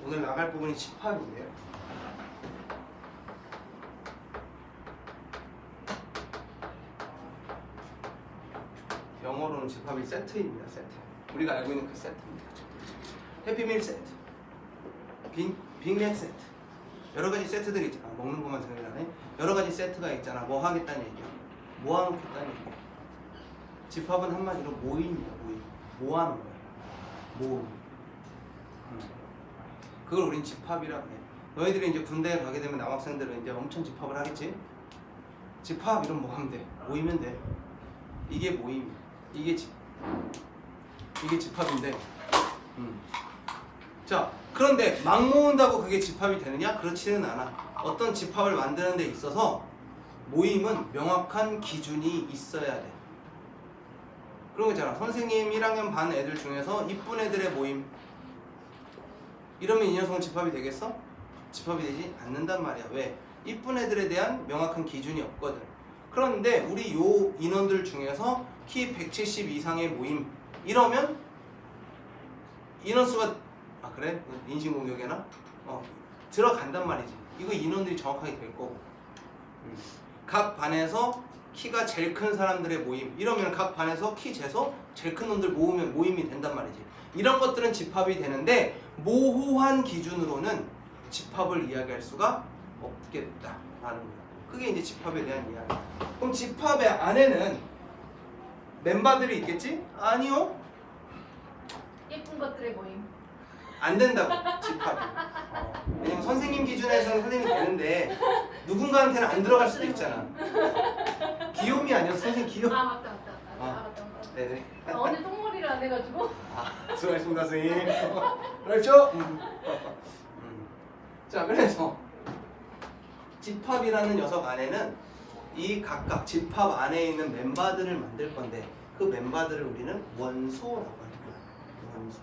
오늘 나갈 부분이 집합인데요. 영어로는 집합이 세트입니다. 세트. 우리가 알고 있는 그 세트입니다. 해피밀 세트, 빅맥 세트. 여러 가지 세트들이 있잖아. 먹는 것만 생각이 나네. 여러 가지 세트가 있잖아. 뭐 하겠다는 얘기야. 모아놓겠다는 얘기야. 집합은 한마디로 모임이야. 모임. 모아놓은 거야. 모임. 그걸 우린 집합이라고 해. 너희들이 이제 군대에 가게 되면 남학생들은 이제 엄청 집합을 하겠지? 집합 이런 뭐 하면 돼. 모이면 돼. 이게 모임. 이게 집합인데. 자, 그런데 막 모은다고 그게 집합이 되느냐? 그렇지는 않아. 어떤 집합을 만드는 데 있어서 모임은 명확한 기준이 있어야 돼. 그런 거 있잖아. 선생님 1학년 반 애들 중에서 이쁜 애들의 모임. 이러면 이 녀석은 집합이 되겠어? 집합이 되지 않는단 말이야. 왜? 이쁜 애들에 대한 명확한 기준이 없거든. 그런데 우리 요 인원들 중에서 키 170 이상의 모임 이러면 인원수가 그래? 인신공격이나? 들어간단 말이지. 이거 인원들이 정확하게 될 거고. 각 반에서 키가 제일 큰 사람들의 모임 이러면 각 반에서 키 재서 제일 큰 놈들 모으면 모임이 된단 말이지. 이런 것들은 집합이 되는데 모호한 기준으로는 집합을 이야기할 수가 없겠다라는 거야. 그게 이제 집합에 대한 이야기야. 그럼 집합의 안에는 멤버들이 있겠지? 아니요. 예쁜 것들의 모임. 안 된다고 집합이. 왜냐면 선생님 기준에서는 선생님이 되는데 누군가한테는 안 들어갈 수도 있잖아. 귀요미 아니었어? 선생님 귀요미. 맞다. 맞다. 네네. 오늘 똥머리를 안 해가지고. 수고하셨습니다 선생님. 그렇죠? 자, 그래서 집합이라는 녀석 안에는 이 각각 집합 안에 있는 멤버들을 만들 건데 그 멤버들을 우리는 원소라고 하는 거야. 원소.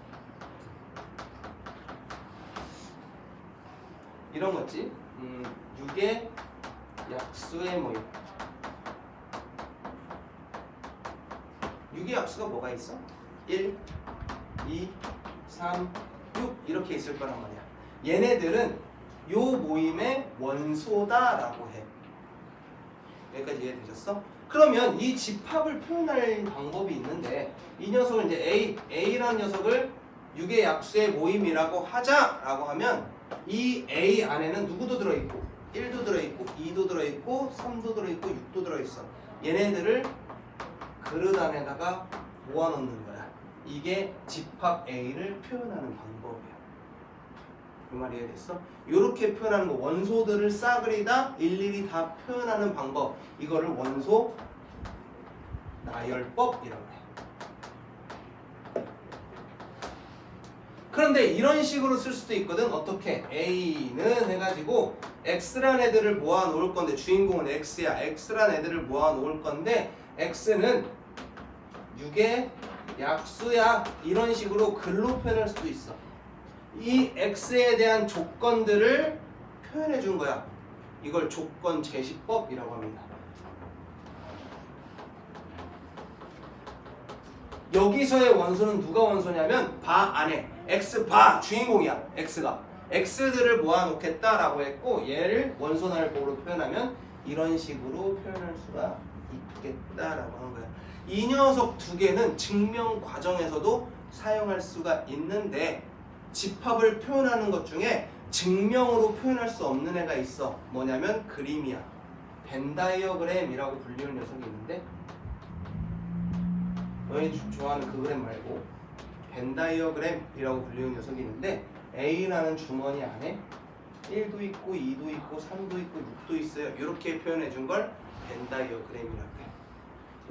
이런 거지. 6의 약수의 모임. 6의 약수가 뭐가 있어? 1, 2, 3, 6 이렇게 있을 거란 말이야. 얘네들은 요 모임의 원소다라고 해. 여기까지 이해되셨어? 그러면 이 집합을 표현할 방법이 있는데 이 녀석을 이제 A라는 녀석을 6의 약수의 모임이라고 하자라고 하면 이 A 안에는 누구도 들어있고 1도 들어있고 2도 들어있고 3도 들어있고 6도 들어있어. 얘네들을 그릇 안에다가 모아놓는 거야. 이게 집합 A를 표현하는 방법이야. 그 말 이해됐어? 이렇게 표현하는 거 원소들을 싸그리다 일일이 다 표현하는 방법 이거를 원소 나열법이라고 해. 그런데 이런 식으로 쓸 수도 있거든. 어떻게? A는 해가지고 X란 애들을 모아 놓을 건데 주인공은 X야. X란 애들을 모아 놓을 건데 X는 6의 약수야. 이런 식으로 글로 표현할 수도 있어. 이 X에 대한 조건들을 표현해 준 거야. 이걸 조건 제시법이라고 합니다. 여기서의 원소는 누가 원소냐면 바 안에 X 바 주인공이야. X가 X들을 모아놓겠다라고 했고 얘를 원소 나열법으로 표현하면 이런 식으로 표현할 수가 있겠다라고 하는 거야. 이 녀석 두 개는 증명 과정에서도 사용할 수가 있는데 집합을 표현하는 것 중에 증명으로 표현할 수 없는 애가 있어. 뭐냐면 그림이야. 벤 다이어그램이라고 불리는 녀석이 있는데 너희 좋아하는 그 그램 말고 벤 다이어그램이라고 불리는 녀석이 있는데 A라는 주머니 안에 1도 있고 2도 있고 3도 있고 6도 있어요. 이렇게 표현해 준 걸 벤 다이어그램이라고 해.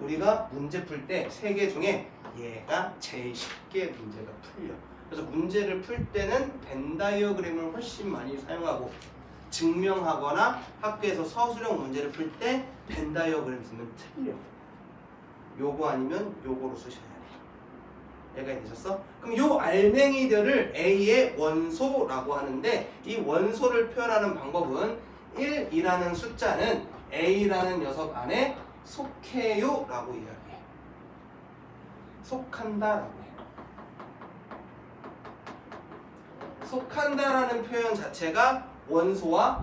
우리가 문제 풀 때 세 개 중에 얘가 제일 쉽게 문제가 풀려. 그래서 문제를 풀 때는 벤 다이어그램을 훨씬 많이 사용하고 증명하거나 학교에서 서술형 문제를 풀 때 벤 다이어그램 쓰면 틀려. 요거 아니면 요거로 쓰셔야 돼요. 얘가 되셨어? 그럼 요 알맹이들을 A의 원소라고 하는데 이 원소를 표현하는 방법은 1이라는 숫자는 A라는 녀석 안에 속해요 라고 이야기해. 속한다 라고 해. 속한다라는 표현 자체가 원소와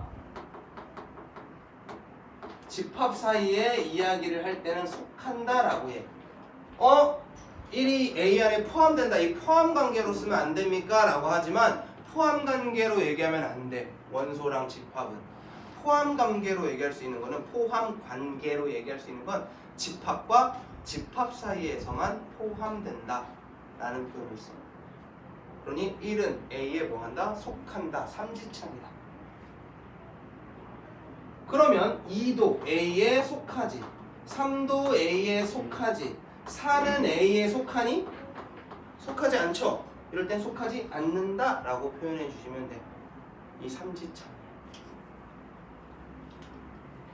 집합 사이의 이야기를 할 때는 속한다라고 해. 1이 A 안에 포함된다. 이 포함 관계로 쓰면 안 됩니까? 라고 하지만 포함 관계로 얘기하면 안 돼. 원소랑 집합은. 포함 관계로 얘기할 수 있는 거는 포함 관계로 얘기할 수 있는 건 집합과 집합 사이에서만 포함된다 라는 표현을 써. 그러니 1은 A에 뭐 한다? 속한다. 삼지창이다. 그러면 2도 A에 속하지, 3도 A에 속하지, 4는 A에 속하니? 속하지 않죠? 이럴 땐 속하지 않는다 라고 표현해 주시면 돼. 이 삼지창.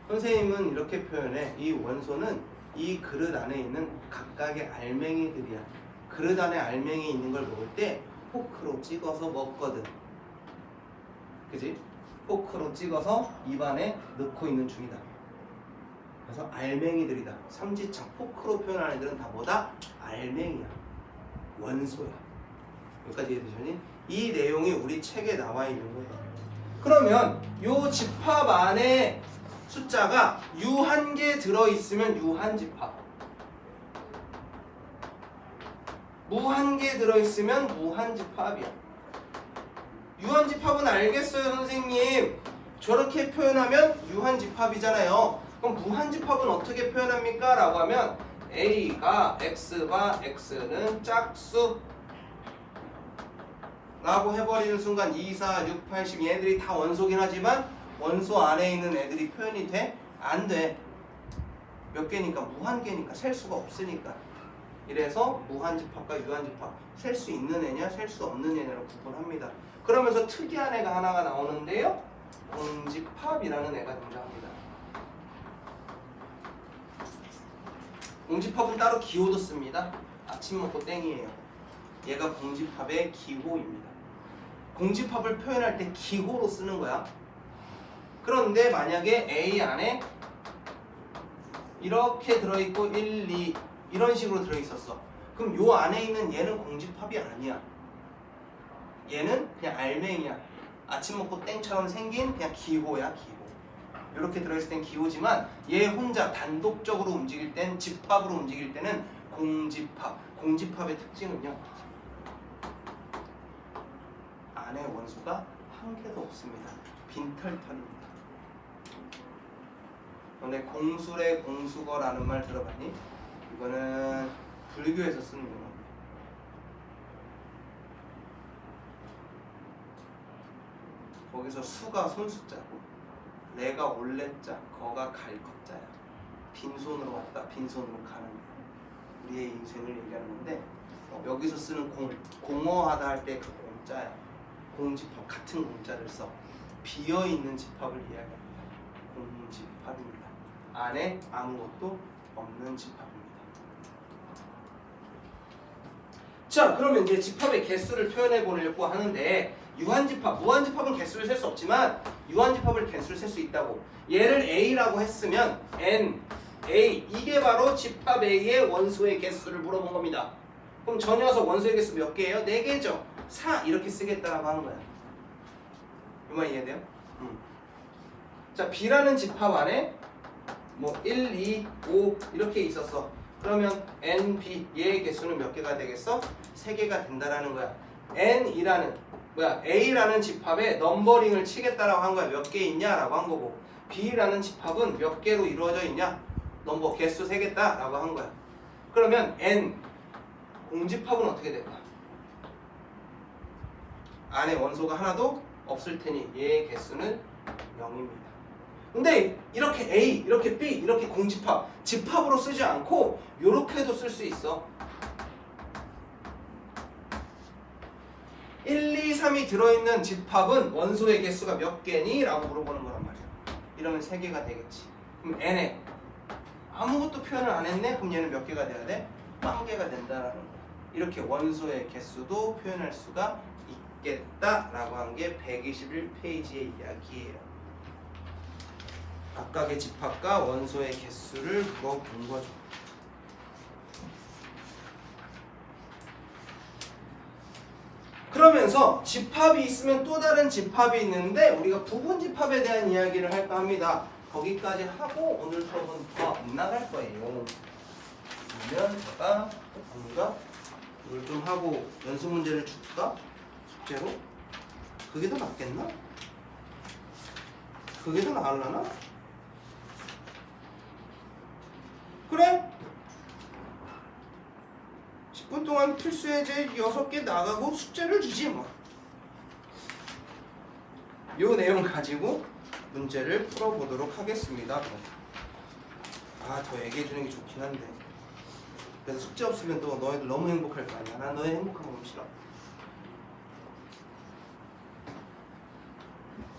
선생님은 이렇게 표현해. 이 원소는 이 그릇 안에 있는 각각의 알맹이들이야. 그릇 안에 알맹이 있는 걸 먹을 때 포크로 찍어서 먹거든. 그지? 포크로 찍어서 입안에 넣고 있는 중이다. 그래서 알맹이들이다. 삼지창. 포크로 표현하는 애들은 다 뭐다? 알맹이야. 원소야. 여기까지 이해되셨니? 이 내용이 우리 책에 나와 있는 거예요. 그러면 요 집합 안에 숫자가 U1개 들어있으면 유한집합, 무1개 들어있으면 무한집합이야. 유한집합은 알겠어요 선생님. 저렇게 표현하면 유한집합이잖아요. 그럼 무한집합은 어떻게 표현합니까? 라고 하면 A가 X가 X는 짝수 라고 해버리는 순간 2, 4, 6, 8, 10 얘네들이 다 원소긴 하지만 원소 안에 있는 애들이 표현이 돼? 안 돼. 몇 개니까? 무한개니까. 셀 수가 없으니까. 이래서 무한집합과 유한집합, 셀 수 있는 애냐 셀 수 없는 애냐로 구분합니다. 그러면서 특이한 애가 하나가 나오는데요, 공집합이라는 애가 등장합니다. 공집합은 따로 기호도 씁니다. 아침 먹고 땡이에요. 얘가 공집합의 기호입니다. 공집합을 표현할 때 기호로 쓰는 거야. 그런데 만약에 A 안에 이렇게 들어있고 1, 2 이런 식으로 들어있었어. 그럼 요 안에 있는 얘는 공집합이 아니야. 얘는 그냥 알맹이야. 아침 먹고 땡처럼 생긴 그냥 기호야, 기호. 이렇게 들어있을 땐 기호지만 얘 혼자 단독적으로 움직일 땐, 집합으로 움직일 때는 공집합. 공집합의 특징은요, 안에 원소가 한 개도 없습니다. 빈털털입니다. 너네 공술의 공수거라는 말 들어봤니? 이거는 불교에서 쓰는 용어입니다. 거기서 수가 손수자고 내가 올레자, 거가 갈 것자야. 빈손으로 왔다 빈손으로 가는 거야. 우리의 인생을 얘기하는 건데, 여기서 쓰는 공어하다 할 때 그 공자야. 공집합, 같은 공자를 써. 비어있는 집합을 이야기합니다. 공집합입니다. 안에 아무것도 없는 집합입니다. 자, 그러면 이제 집합의 개수를 표현해 보려고 하는데, 유한집합, 무한집합은 개수를 셀 수 없지만 유한집합을 개수를 셀 수 있다고. 얘를 A라고 했으면 N, A, 이게 바로 집합 A의 원소의 개수를 물어본 겁니다. 그럼 저 녀석 원소의 개수 몇 개예요? 4개죠. 4 이렇게 쓰겠다라고 하는 거야. 이 말 이해돼요? 자, B라는 집합 안에 뭐 1, 2, 5 이렇게 있었어. 그러면 N, B 얘의 개수는 몇 개가 되겠어? 3개가 된다라는 거야. A라는 집합에 넘버링을 치겠다라고 한 거야. 몇 개 있냐라고 한 거고, B라는 집합은 몇 개로 이루어져 있냐? 넘버 개수 세겠다라고 한 거야. 그러면 N 공집합은 어떻게 될까? 안에 원소가 하나도 없을 테니 얘의 개수는 0입니다. 근데 이렇게 A, 이렇게 B, 이렇게 공집합, 집합으로 쓰지 않고 요렇게도 쓸 수 있어. 1, 2, 3이 들어있는 집합은 원소의 개수가 몇 개니? 라고 물어보는 거란 말이야. 이러면 3개가 되겠지. 그럼 N에 아무것도 표현을 안 했네? 그럼 얘는 몇 개가 돼야 돼? 1개가 된다라는 거야. 이렇게 원소의 개수도 표현할 수가 있겠다라고 한 게 121페이지의 이야기예요. 각각의 집합과 원소의 개수를 물어본 거죠. 그러면서 집합이 있으면 또 다른 집합이 있는데 우리가 부분 집합에 대한 이야기를 할까 합니다. 거기까지 하고 오늘 수업은 더 안 나갈 거예요. 그러면 제가 뭔가 이걸 좀 하고 연습 문제를 줄까? 숙제로? 그게 더 낫겠나? 그게 더 나으려나? 그래? 10분 동안 필수 예제 6개 나가고 숙제를 주지 뭐. 요 내용 가지고 문제를 풀어보도록 하겠습니다. 더 얘기해 주는 게 좋긴 한데. 그래서 숙제 없으면 또 너희들 너무 행복할 거 아니야. 난 너희 행복한 거 너무 싫어.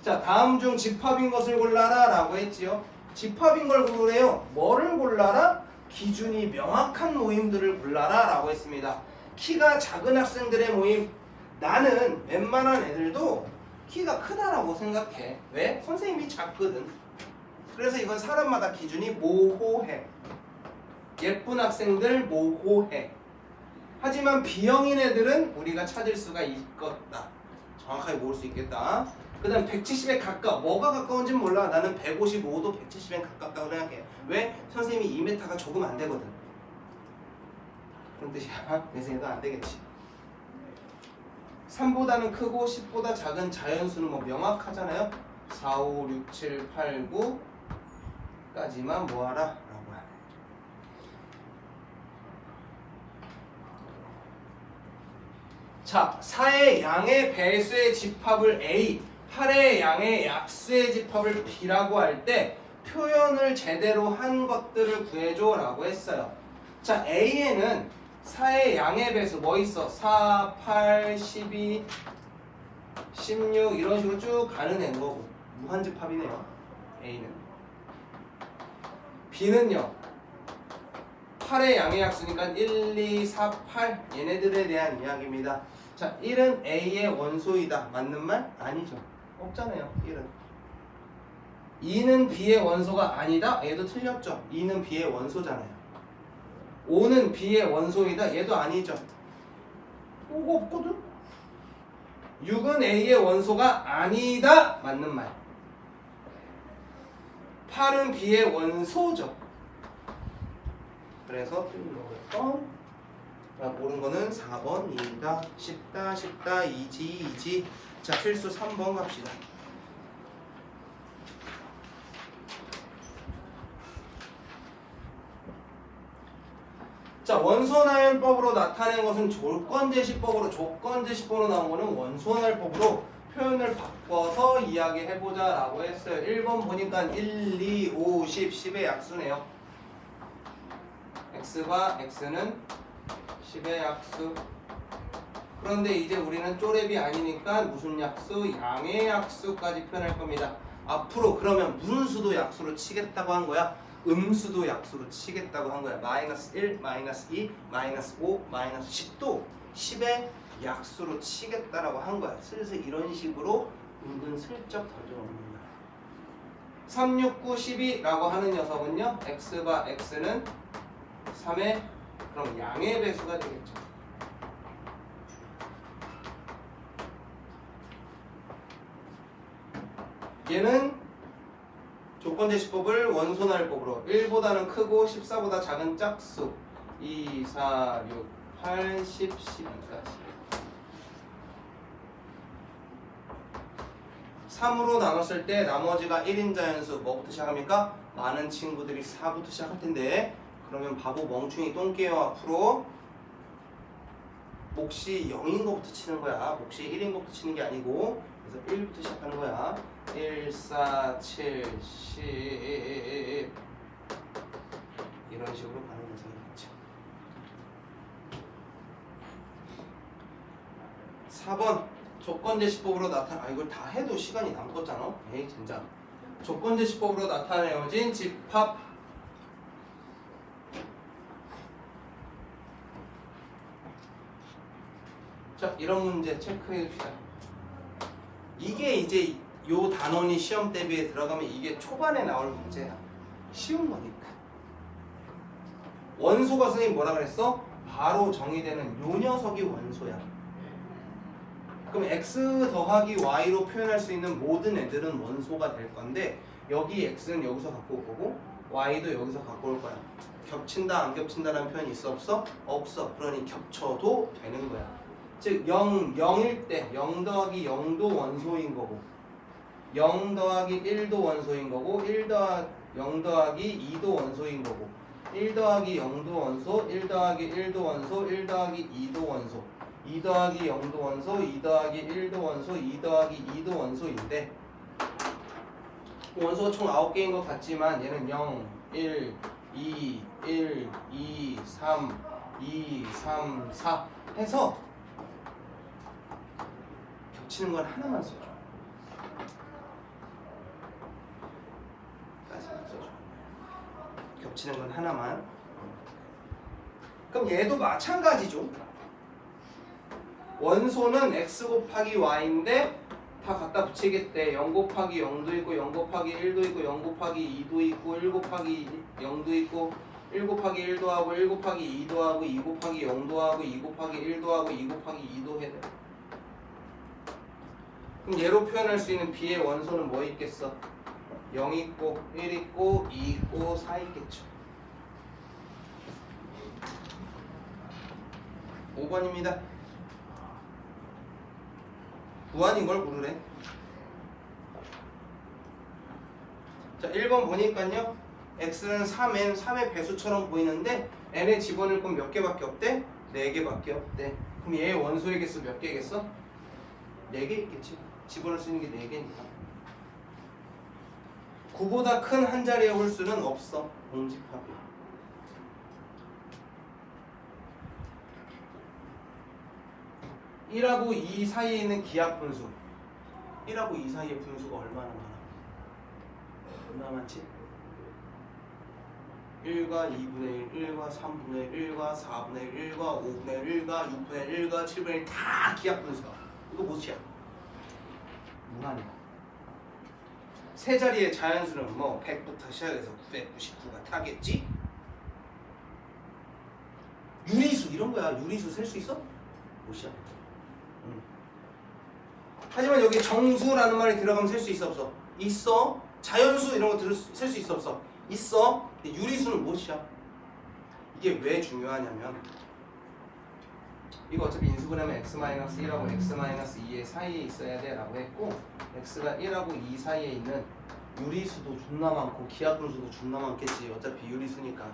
자, 다음 중 집합인 것을 골라라 라고 했지요. 집합인 걸 고르래요. 뭐를 골라라? 기준이 명확한 모임들을 골라라 라고 했습니다. 키가 작은 학생들의 모임. 나는 웬만한 애들도 키가 크다라고 생각해. 왜? 선생님이 작거든. 그래서 이건 사람마다 기준이 모호해. 예쁜 학생들 모호해. 하지만 B형인 애들은 우리가 찾을 수가 있겠다. 정확하게 모을 수 있겠다. 그 다음 170에 가까워. 뭐가 가까운지는 몰라. 나는 155도 170에 가깝다고 생각해. 왜? 선생님이 2m가 조금 안 되거든. 그런 뜻이야. 내 생각도 안 되겠지. 3보다는 크고 10보다 작은 자연수는 뭐 명확하잖아요. 4, 5, 6, 7, 8, 9까지만 모아라 라고 하네. 자, 4의 양의 배수의 집합을 A, 8의 양의 약수의 집합을 B라고 할 때 표현을 제대로 한 것들을 구해줘 라고 했어요. 자, A에는 4의 양의 배수 뭐 있어? 4, 8, 12, 16 이런 식으로 쭉 가는 애인 거고 무한집합이네요. A는. B는요 8의 양의 약수니까 1, 2, 4, 8 얘네들에 대한 이야기입니다. 자, 1은 A의 원소이다. 맞는 말? 아니죠. 없잖아요. 1은. 2는 B의 원소가 아니다. 얘도 틀렸죠. 2는 B의 원소잖아요. 5는 B의 원소이다. 얘도 아니죠. 뭐가 없거든. 6은 A의 원소가 아니다. 맞는 말. 8은 B의 원소죠. 그래서 틀린 거고요. 옳은 거는 4번입니다. 쉽다. 이지. 자, 필수 3번 갑시다. 자, 원소나열법으로 나타낸 것은 조건제시법으로 나온 거는 원소나열법으로 표현을 바꿔서 이야기해보자 라고 했어요. 1번 보니까 1, 2, 5, 10, 10의 약수네요. x과 x는 10의 약수. 그런데 이제 우리는 쪼렙이 아니니까 무슨 약수? 양의 약수까지 표현할 겁니다. 앞으로 그러면 무슨 수도 약수로 치겠다고 한 거야? 음수도 약수로 치겠다고 한 거야. 마이너스 1, 마이너스 2, 마이너스 5, 마이너스 10도 10의 약수로 치겠다라고 한 거야. 슬슬 이런 식으로 은근슬쩍 던져놓는 거야. 3, 6, 9, 12라고 하는 녀석은요. x와 x는 3의 그럼 양의 배수가 되겠죠. 얘는 조건제시법을 원소나열법으로 1보다는 크고 14보다 작은 짝수 2, 4, 6, 8, 10, 12까지 3으로 나눴을 때 나머지가 1인 자연수 뭐부터 시작합니까? 많은 친구들이 4부터 시작할 텐데 그러면 바보 멍충이 똥개요. 앞으로 몫이 0인 것부터 치는 거야. 몫이 1인 것부터 치는 게 아니고 그래서 1부터 시작하는 거야. 1, 4, 7, 10 이런 식으로 가는 녀석이겠죠. 4번 조건제시법으로 이걸 다 해도 시간이 남겠잖아. 에이 진짜. 조건제시법으로 나타내어진 집합. 자, 이런 문제 체크해 줍시다. 이게 이제 요 단원이 시험 대비에 들어가면 이게 초반에 나올 문제야. 쉬운 거니까. 원소가 선생님 뭐라 그랬어? 바로 정의되는 요 녀석이 원소야. 그럼 x 더하기 y로 표현할 수 있는 모든 애들은 원소가 될 건데 여기 x는 여기서 갖고 올 거고 y도 여기서 갖고 올 거야. 겹친다 안 겹친다라는 표현이 있어 없어? 없어. 그러니 겹쳐도 되는 거야. 즉 0일 때 0 더하기 0도 원소인 거고 0 더하기 1도 원소인 거고 0 더하기 2도 원소인 거고 1 더하기 0도 원소 1 더하기 1도 원소 1 더하기 2도 원소 2 더하기 0도 원소 2 더하기 1도 원소 2 더하기 2도 원소인데 원소가 총 9개인 것 같지만 얘는 0, 1, 2, 1, 2, 3, 2, 3, 4 해서 겹치는 건 하나만 써줘. 까지만 써줘. 겹치는 건 하나만. 그럼 얘도 마찬가지죠. 원소는 x 곱하기 y인데 다 갖다 붙이겠대. 0 곱하기 0도 있고 0 곱하기 1도 있고 0 곱하기 2도 있고 1 곱하기 0도 있고 1 곱하기 1도 하고 1 곱하기 2도 하고 2 곱하기 0도 하고 2 곱하기 1도 하고 2 곱하기 2도 해야 돼. 그럼 얘로 표현할 수 있는 b의 원소는 뭐 있겠어? 0 있고 1 있고 2 있고 4 있겠죠. 5번입니다. 무한인 걸 고르래. 자, 1번 보니까요. x는 3n, 3의 배수처럼 보이는데 n에 집어넣을 건 몇 개밖에 없대? 4개밖에 없대. 그럼 얘의 원소의 개수 몇 개겠어? 4개 있겠지. 집어넣을 수 있는 게 4개니까. 9보다 큰 한 자리의 홀수는 없어. 공집합이. 1하고 2 사이에 있는 기하 분수 1하고 2 사이의 분수가 얼마나 많아? 얼마나 많지? 1과 2분의 1, 1과 3분의 1, 1과 4분의 1, 1과 5분의 1, 1과 6분의 1, 1과 7분의 1 다 기하 분수야. 이거 뭐지야? 무한이야. 세 자리의 자연수는 뭐 100부터 시작해서 999가 타겠지? 유리수 이런 거야. 유리수 셀 수 있어? 못이야. 하지만 여기 정수라는 말이 들어가면 셀 수 있어 없어? 있어. 자연수 이런 거 셀 수 있어 없어? 있어. 근데 유리수는 못이야. 이게 왜 중요하냐면 이거 어차피 인수분 하면 x-1하고 x-2의 사이에 있어야 돼 라고 했고 x가 1하고 2 사이에 있는 유리수도 존나 많고 기하분수도 존나 많겠지. 어차피 유리수니까.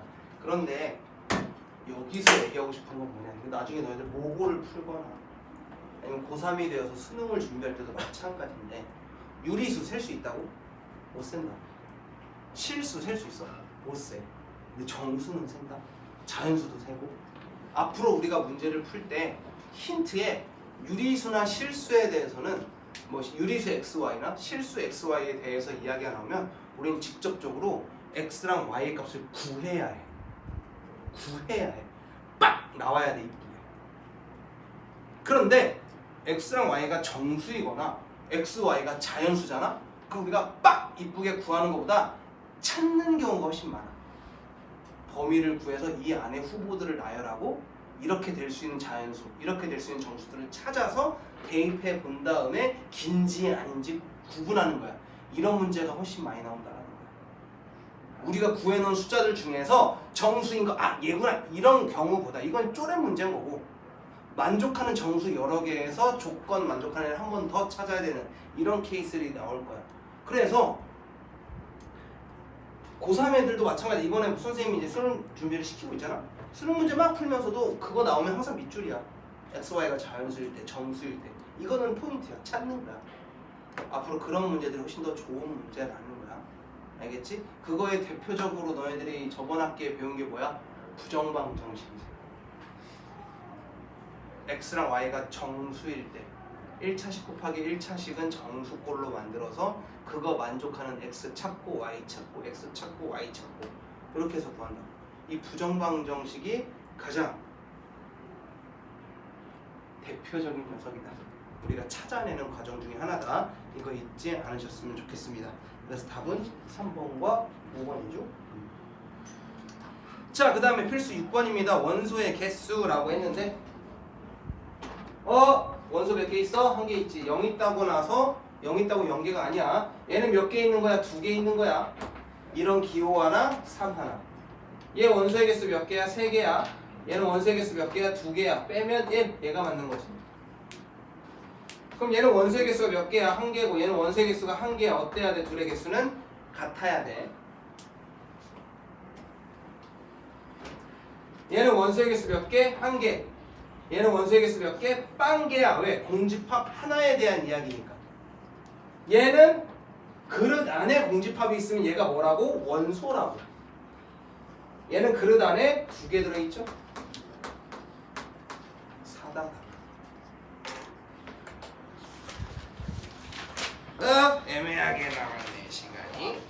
그런데 여기서 얘기하고 싶은 건 뭐냐, 나중에 너희들 모고를 풀거나 아니면 고3이 되어서 수능을 준비할 때도 마찬가지인데 유리수 셀 수 있다고? 못 센다. 실수 셀 수 있어? 못 세. 근데 정수는 센다. 자연수도 세고. 앞으로 우리가 문제를 풀 때 힌트에 유리수나 실수에 대해서는 뭐 유리수 xy나 실수 xy에 대해서 이야기가 나오면 우리는 직접적으로 x랑 y의 값을 구해야 해. 구해야 해. 빡! 나와야 돼, 이쁘게. 그런데 x랑 y가 정수이거나 x, y가 자연수잖아? 그럼 우리가 빡! 이쁘게 구하는 것보다 찾는 경우가 훨씬 많아. 범위를 구해서 이 안에 후보들을 나열하고 이렇게 될 수 있는 자연수, 이렇게 될 수 있는 정수들을 찾아서 대입해 본 다음에 긴지 아닌지 구분하는 거야. 이런 문제가 훨씬 많이 나온다는 거야. 우리가 구해놓은 숫자들 중에서 정수인 거, 아 얘구나, 이런 경우보다 이건 쪼렙 문제인 거고, 만족하는 정수 여러 개에서 조건 만족하는 애를 한 번 더 찾아야 되는 이런 케이스들이 나올 거야. 그래서 고3 애들도 마찬가지. 이번에 선생님이 이제 수능 준비를 시키고 있잖아. 수능 문제 막 풀면서도 그거 나오면 항상 밑줄이야. XY가 자연수일 때, 정수일 때. 이거는 포인트야. 찾는 거야. 앞으로 그런 문제들이 훨씬 더 좋은 문제라는 거야. 알겠지? 그거에 대표적으로 너희들이 저번 학기에 배운 게 뭐야? 부정방정식이지. X랑 Y가 정수일 때 1차식 곱하기 1차식은 정수꼴로 만들어서 그거 만족하는 X 찾고 Y 찾고 X 찾고 Y 찾고 이렇게 해서 구한다. 이 부정방정식이 가장 대표적인 녀석이다. 우리가 찾아내는 과정 중에 하나다. 이거 잊지 않으셨으면 좋겠습니다. 그래서 답은 3번과 5번이죠. 자, 그 다음에 필수 6번입니다. 원소의 개수라고 했는데 원소 몇 개 있어? 한 개 있지. 0 있다고 나서 0 있다고 0개가 아니야. 얘는 몇 개 있는 거야? 2개 있는 거야. 이런 기호 하나, 3 하나. 얘 원소의 개수 몇 개야? 3개야. 얘는 원소의 개수 몇 개야? 2개야. 빼면 얘가 맞는 거지. 그럼 얘는 원소의 개수가 몇 개야? 1개고 얘는 원소의 개수가 1개야. 어때야 돼? 둘의 개수는 같아야 돼. 얘는 원소의 개수 몇 개? 1개. 얘는 원소의 개수 몇 개? 빵개야. 왜? 공집합 하나에 대한 이야기니까. 얘는 그릇 안에 공집합이 있으면 얘가 뭐라고? 원소라고. 얘는 그릇 안에 2개 들어있죠? 사다. 애매하게 남았네 시간이.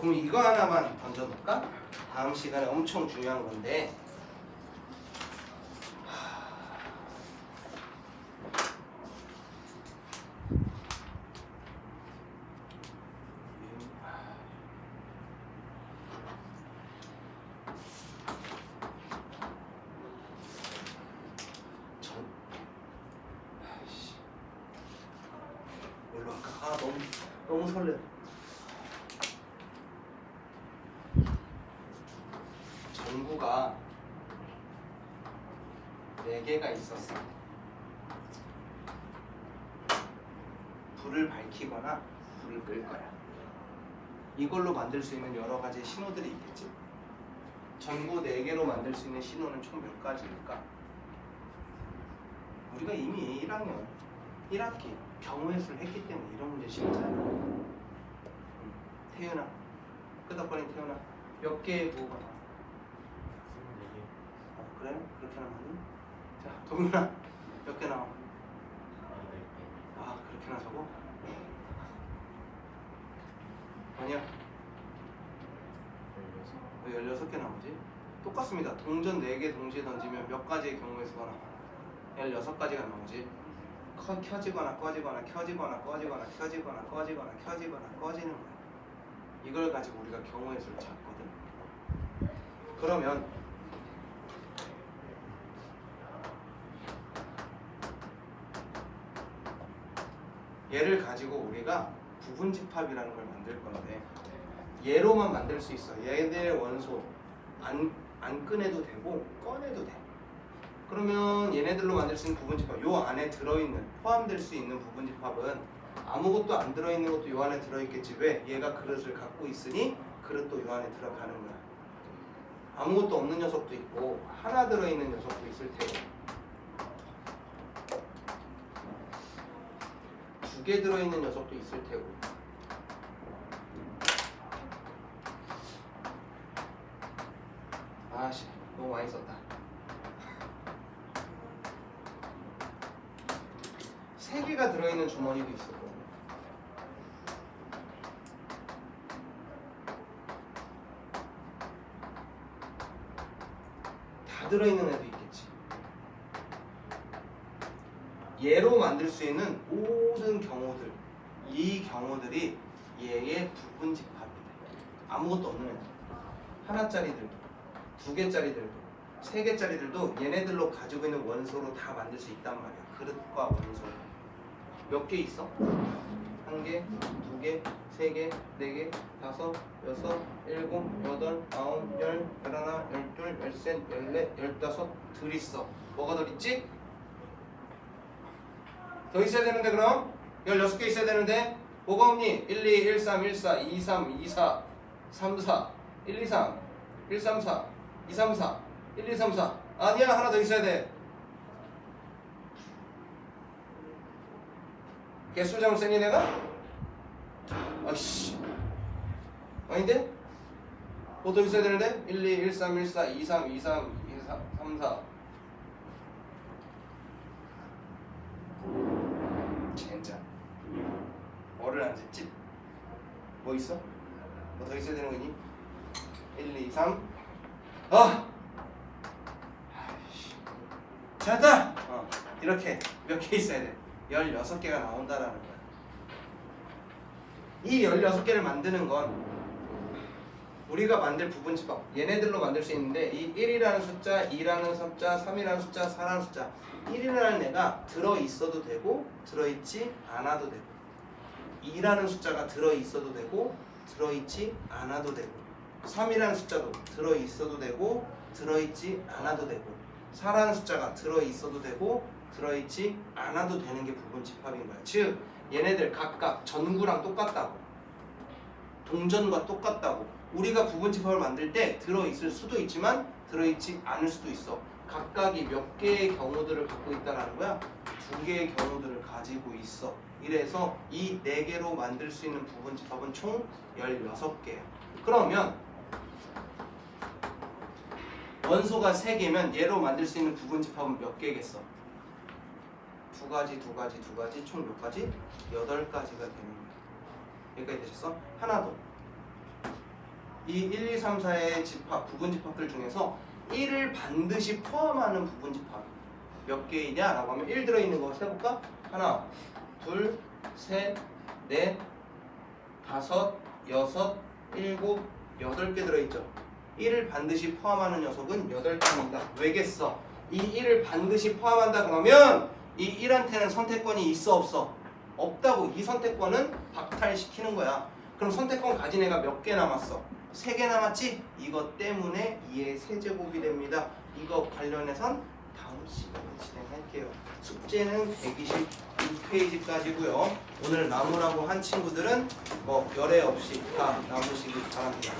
그럼 이거 하나만 던져볼까? 다음 시간에 엄청 중요한 건데. 뭘로 할까? 너무 설레. 전구가 4개가 있었어. 불을 밝히거나 불을 끌 거야. 이걸로 만들 수 있는 여러 가지 신호들이 있겠지. 전구 4개로 만들 수 있는 신호는 총 몇 가지일까? 우리가 이미 1학년 1학기 경우의 수를 했기 때문에 이런 문제 쉽잖아. 태윤아, 끄덕거린 태윤아, 몇 개의 부호가 나와? 그래? 그렇게 나오니? 자, 동윤아, 몇 개 나와? 그렇게 나서고? 아니야. 왜 16개 나오지? 똑같습니다. 동전 4개 동시에 던지면 몇 가지의 경우의 수가 나와? 16가지가 나오지. 켜지거나 꺼지거나 켜지거나 꺼지거나 켜지거나 꺼지거나 켜지거나 꺼지는 거야. 이걸 가지고 우리가 경우의 수를 찾거든. 그러면 얘를 가지고 우리가 부분집합이라는 걸 만들 건데 얘로만 만들 수 있어. 얘들의 원소 안 꺼내도 되고 꺼내도 돼. 그러면 얘네들로 만들 수 있는 부분집합, 요 안에 들어있는, 포함될 수 있는 부분집합은 아무것도 안 들어있는 것도 요 안에 들어있겠지. 왜? 얘가 그릇을 갖고 있으니 그릇도 요 안에 들어가는 거야. 아무것도 없는 녀석도 있고 하나 들어있는 녀석도 있을 테고 2개 들어있는 녀석도 있을 테고 아씨 너무 많이 썼다. 3개가 들어있는 주머니도 있었고 다 들어있는 애도 있겠지. 얘로 만들 수 있는 모든 경우들, 이 경우들이 얘의 부분집합이다. 아무것도 없는 애들, 하나짜리들도 2개짜리들도 3개짜리들도 얘네들로 가지고 있는 원소로 다 만들 수 있단 말이야. 그릇과 원소 몇 개 있어? 1개, 2개, 3개, 4개, 5, 6, 7, 8, 9, 10, 11, 12, 13, 14, 15 들 있어. 뭐가 들 있지? 더 있어야 되는데 그럼? 16개 있어야 되는데 뭐가 없니? 1, 2, 1, 3, 1, 4, 2, 3, 2, 4, 3, 4 1, 2, 3, 1, 3, 4 2, 3, 4 1, 2, 3, 4 아니야 하나 더 있어야 돼. 개수 잘못했니 내가? 아이씨 아닌데? 뭐 더 있어야 되는데? 1, 2, 1, 3, 1, 4, 2, 3, 2, 3, 2, 4, 3, 4 젠장 뭐를 안 쟀지? 뭐 있어? 뭐 더 있어야 되는 거니? 1, 2, 3 아이씨 잘했다! 이렇게 몇 개 있어야 돼? 16개가 나온다라는 거야. 이 16개를 만드는 건 우리가 만들 부분집합 얘네들로 만들 수 있는데 이 1이라는 숫자, 2라는 숫자, 3이라는 숫자, 4라는 숫자 1이라는 애가 들어있어도 되고 들어있지 않아도 되고 2라는 숫자가 들어있어도 되고 들어있지 않아도 되고 3이라는 숫자도 들어있어도 되고 들어있지 않아도 되고 4라는 숫자가 들어있어도 되고 들어있지 않아도 되는 게 부분집합인 거야. 즉 얘네들 각각 전구랑 똑같다고 동전과 똑같다고 우리가 부분집합을 만들 때 들어있을 수도 있지만 들어있지 않을 수도 있어. 각각이 몇 개의 경우들을 갖고 있다는 거야? 2개의 경우들을 가지고 있어. 이래서 이 4개로 만들 수 있는 부분집합은 총 16개야. 그러면 원소가 3개면 얘로 만들 수 있는 부분집합은 몇 개겠어? 2가지, 2가지, 2가지, 총 몇 가지? 8가지가 되는 거야. 여기까지 되셨어? 하나 더. 이 1, 2, 3, 4의 집합, 부분집합들 중에서 1을 반드시 포함하는 부분집합 몇 개이냐? 라고 하면 1 들어있는 거 세볼까? 하나, 둘, 셋, 넷, 다섯, 여섯, 일곱, 8개 들어있죠. 1을 반드시 포함하는 녀석은 8개입니다. 왜겠어? 이 1을 반드시 포함한다 그러면 이 1한테는 선택권이 있어 없어? 없다고. 이 선택권은 박탈시키는 거야. 그럼 선택권 가진 애가 몇 개 남았어? 3개 남았지? 이것 때문에 2의 세제곱이 됩니다. 이거 관련해선 다음 시간에 진행할게요. 숙제는 126페이지까지고요. 오늘 나무라고 한 친구들은 뭐 열애 없이 다 남으시기 바랍니다.